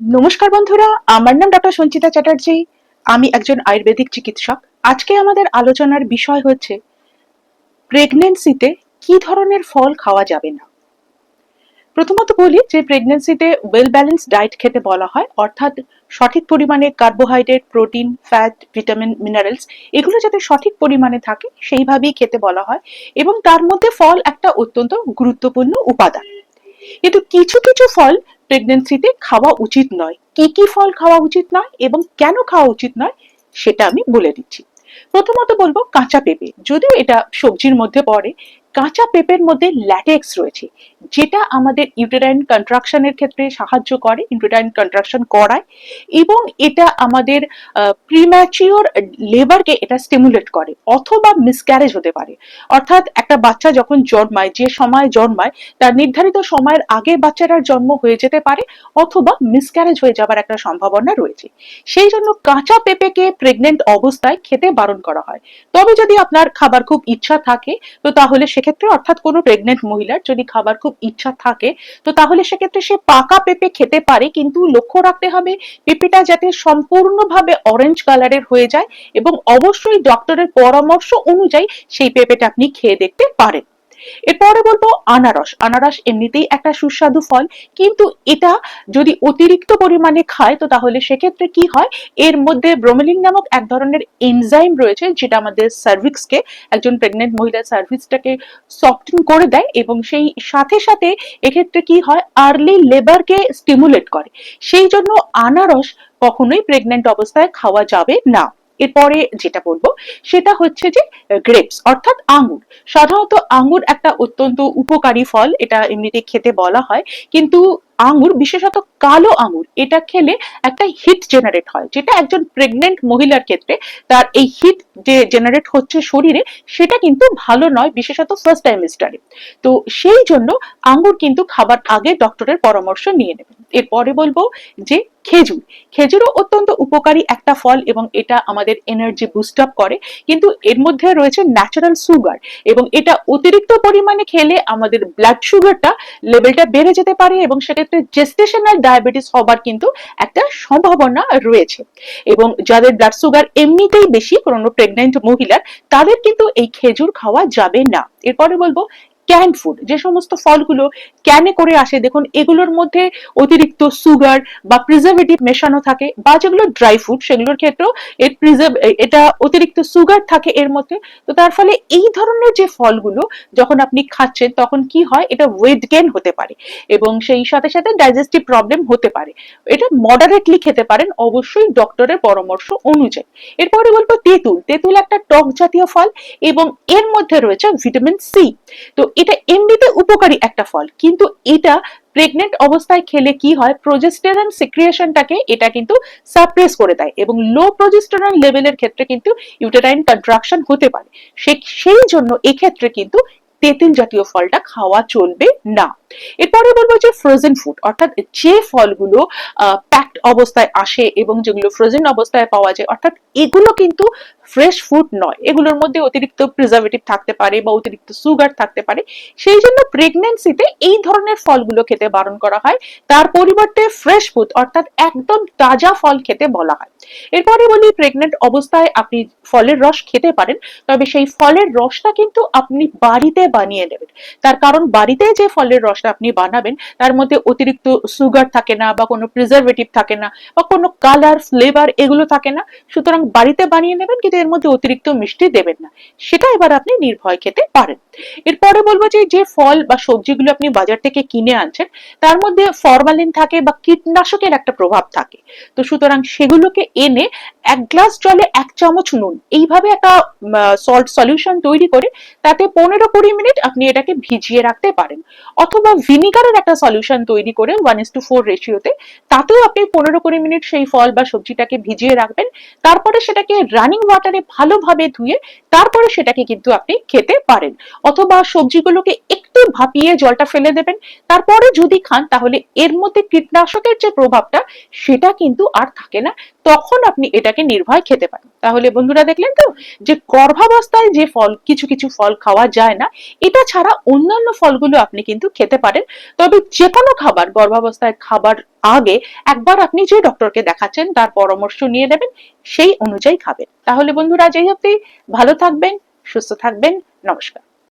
নমস্কার বন্ধুরা, আমার নাম ডক্টর সঞ্চিতা চ্যাটার্জি। আমি একজন আয়ুর্বেদিক চিকিৎসক। আজকে আমাদের আলোচনার বিষয় হচ্ছে প্রেগন্যান্সিতে কি ধরনের ফল খাওয়া যাবে না। প্রথমত বলি যে প্রেগন্যান্সিতে ওয়েল ব্যালেন্স ডায়েট খেতে বলা হয়, অর্থাৎ সঠিক পরিমাণে carbohydrate, protein, fat, vitamin, minerals এগুলো যাতে সঠিক পরিমাণে থাকে সেইভাবেই খেতে বলা হয়, এবং তার মধ্যে ফল একটা অত্যন্ত গুরুত্বপূর্ণ উপাদান। কিন্তু কিছু কিছু ফল প্রেগন্যান্সিতে খাওয়া উচিত নয়। কি কি ফল খাওয়া উচিত নয় এবং কেন খাওয়া উচিত নয় সেটা আমি বলে দিচ্ছি। প্রথমত বলবো কাঁচা পেঁপে, যদিও এটা সবজির মধ্যে পড়ে। কাঁচা পেঁপের মধ্যে ল্যাটেক্স রয়েছে, যেটা আমাদের ইউটেরাইন কন্ট্রাকশনের ক্ষেত্রে সাহায্য করে, ইউটেরাইন কন্ট্রাকশন করায়, এবং এটা আমাদের প্রিম্যাচিওর লেবারকে এটা স্টিমুলেট করে, অথবা মিসক্যারেজ হতে পারে। অর্থাৎ একটা বাচ্চা যখন জন্মায়, যে সময় জন্মায় তার নির্ধারিত সময়ের আগে বাচ্চাটার জন্ম হয়ে যেতে পারে, অথবা মিসক্যারেজ হয়ে যাবার একটা সম্ভাবনা রয়েছে। সেই জন্য কাঁচা পেঁপেকে প্রেগনেন্ট অবস্থায় খেতে বারণ করা হয়। তবে যদি আপনার খাবার খুব ইচ্ছা থাকে, তো তাহলে সেক্ষেত্রে, অর্থাৎ কোনো প্রেগনেন্ট মহিলার যদি খাবার খুব ইচ্ছা থাকে, তো তাহলে সেক্ষেত্রে সে পাকা পেঁপে খেতে পারে, কিন্তু লক্ষ্য রাখতে হবে পেঁপেটা যাতে সম্পূর্ণভাবে অরেঞ্জ কালারের হয়ে যায়, এবং অবশ্যই ডক্টরের পরামর্শ অনুযায়ী সেই পেঁপেটা আপনি খেয়ে দেখতে পারেন। এরপরে বলবো আনারস। আনারস এমনিতেই একটা সুস্বাদু ফল, কিন্তু এটা যদি অতিরিক্ত পরিমাণে খায়, তো তাহলে সেক্ষেত্রে কি হয়, এর মধ্যে ব্রোমেলিন নামক এক ধরনের এনজাইম রয়েছে, যেটা আমাদের সার্ভিক্সকে, একজন প্রেগনেন্ট মহিলার সার্ভিক্সটাকে সফটেন করে দেয়, এবং সেই সাথে সাথে এক্ষেত্রে কি হয়, আর্লি লেবারকে স্টিমুলেট করে। সেই জন্য আনারস কখনোই প্রেগনেন্ট অবস্থায় খাওয়া যাবে না। এরপরে যেটা বলবো সেটা হচ্ছে যে গ্রেপস, অর্থাৎ আঙ্গুর। সাধারণত আঙ্গুর একটা অত্যন্ত উপকারী ফল, এটা এমনিতে খেতে বলা হয়, কিন্তু আঙ্গুর, বিশেষত কালো আঙ্গুর, এটা খেলে একটা হিট জেনারেট হয়, যেটা একজন প্রেগনেন্ট মহিলার ক্ষেত্রে তার এই হিট যে জেনারেট হচ্ছে শরীরে, সেটা কিন্তু ভালো নয়, বিশেষত ফার্স্ট টাইমিস্টারে। তো সেই জন্য আঙ্গুর কিন্তু খাবার আগে ডক্টরের পরামর্শ নিয়ে নেবেন। এরপরে বলবো যে খেজুর। খেজুরও অত্যন্ত উপকারী একটা ফল, এবং এটা আমাদের এনার্জি বুস্ট আপ করে, কিন্তু এর মধ্যে রয়েছে ন্যাচারাল সুগার, এবং এটা অতিরিক্ত পরিমাণে খেলে আমাদের ব্লাড সুগারটা লেভেলটা বেড়ে যেতে পারে, এবং সেক্ষেত্রে জেস্টেশনাল ডায়াবেটিস হবার কিন্তু একটা সম্ভাবনা রয়েছে। এবং যাদের ব্লাড সুগার এমনিতেই বেশি, কোনো প্রেগনেন্ট মহিলার, তাদের কিন্তু এই খেজুর খাওয়া যাবে না। এরপরে বলবো ক্যান ফুড। যে সমস্ত ফলগুলো ক্যানে করে আসে, দেখুন এগুলোর মধ্যে অতিরিক্ত সুগার বা প্রিজারভেটিভ মেশানো থাকে, বা যেগুলো ড্রাই ফ্রুট সেগুলোর ক্ষেত্রেও এটা অতিরিক্ত সুগার থাকে এর মধ্যে। তো তার ফলে এই ধরনের যে ফলগুলো যখন আপনি খাচ্ছেন, তখন কি হয়, এটা ওয়েট গেইন হতে পারে, এবং সেই সাথে সাথে ডাইজেস্টিভ প্রবলেম হতে পারে। এটা মডারেটলি খেতে পারেন, অবশ্যই ডক্টরের পরামর্শ অনুযায়ী। এরপরে বলবো তেঁতুল। তেঁতুল একটা টক জাতীয় ফল, এবং এর মধ্যে রয়েছে ভিটামিন সি। তো এটা এমনিতে উপকারী একটা ফল, কিন্তু এটা প্রেগনেন্ট অবস্থায় খেলে কি হয়, প্রোজেস্টেরন সিক্রিয়েশনটাকে এটা কিন্তু সাপ্রেস করে দেয়, এবং লো প্রোজেস্টেরন লেভেলের ক্ষেত্রে কিন্তু ইউটেরাইন কন্ট্রাকশন হতে পারে। সেই জন্য এক্ষেত্রে কিন্তু তেঁতুল জাতীয় ফলটা খাওয়া চলবে না। এরপরে বলবো যে ফ্রোজেন ফুড, অর্থাৎ যে ফলগুলো প্যাকড অবস্থায় আসে এবং যেগুলো ফ্রোজেন অবস্থায় পাওয়া যায়, অর্থাৎ এগুলো কিন্তু ফ্রেশ ফুড নয়, এগুলোর মধ্যে অতিরিক্ত প্রিজারভেটিভ থাকতে পারে বা অতিরিক্ত সুগার থাকতে পারে। সেই জন্য প্রেগন্যান্সিতে এই ধরনের ফলগুলো খেতে বারণ করা হয়, তার পরিবর্তে ফ্রেশ ফুড, অর্থাৎ একদম তাজা ফল খেতে বলা হয়। এরপরে বলি প্রেগনেন্ট অবস্থায় আপনি ফলের রস খেতে পারেন, তবে সেই ফলের রসটা কিন্তু আপনি বাড়িতে বানিয়ে নেবেন। তার কারণ বাড়িতে যে ফলের রসটা আপনি বানাবেন, তার মধ্যে অতিরিক্ত সুগার থাকে না, বা কোনো প্রিজারভেটিভ থাকে না, বা কোনো কালার ফ্লেভার এগুলো থাকে না। সুতরাং বাড়িতে বানিয়ে নেবেন, কিন্তু এর মধ্যে অতিরিক্ত মিষ্টি দেবেন না। সেটা এবার আপনি নির্ভয় খেতে পারেন। এরপরে বলবো যে যে ফল বা সবজিগুলো আপনি বাজার থেকে কিনে আনছেন, তার মধ্যে ফরমালিন থাকে বা কীটনাশকের একটা প্রভাব থাকে। তো সুতরাং সেগুলোকে এনে 1 গ্লাস জলে 1 চামচ নুন, এইভাবে একটা সল্ট সলিউশন তৈরি করে তাতে 15-20 মিনিট আপনি এটাকে ভিজিয়ে রাখতে পারেন, অথবা ভিনিগারের একটা সলিউশন তৈরি করে 1:4 রেশিওতে, তাতেও আপনি 15-20 মিনিট সেই ফল বা সবজিটাকে ভিজিয়ে রাখবেন। তারপরে সেটাকে রানিং ওয়াটারে ভালোভাবে ধুয়ে তারপরে সেটাকে কিন্তু আপনি খেতে পারেন, অথবা সবজিগুলোকে একটু ভাপিয়ে জলটা ফেলে দেবেন। তারপরে যদি খান, তাহলে এর মধ্যে কীটনাশকের যে প্রভাবটা সেটা কিন্তু আর থাকে না, তখন আপনি এটাকে নির্ভয় খেতে পারেন। তাহলে বন্ধুরা দেখলেন তো যে গর্ভাবস্থায় যে ফল কিছু কিছু ফল খাওয়া যায় না, এটা ছাড়া অন্যান্য ফলগুলো আপনি কিন্তু খেতে পারেন। তবে যে কোনো খাবার গর্ভাবস্থায় খাবার আগে একবার আপনি যে ডক্টরকে দেখাচ্ছেন তার পরামর্শ নিয়ে নেবেন, সেই অনুযায়ী খাবেন। তাহলে বন্ধুরা আজ এই অবধি, ভালো থাকবেন, সুস্থ থাকবেন, নমস্কার।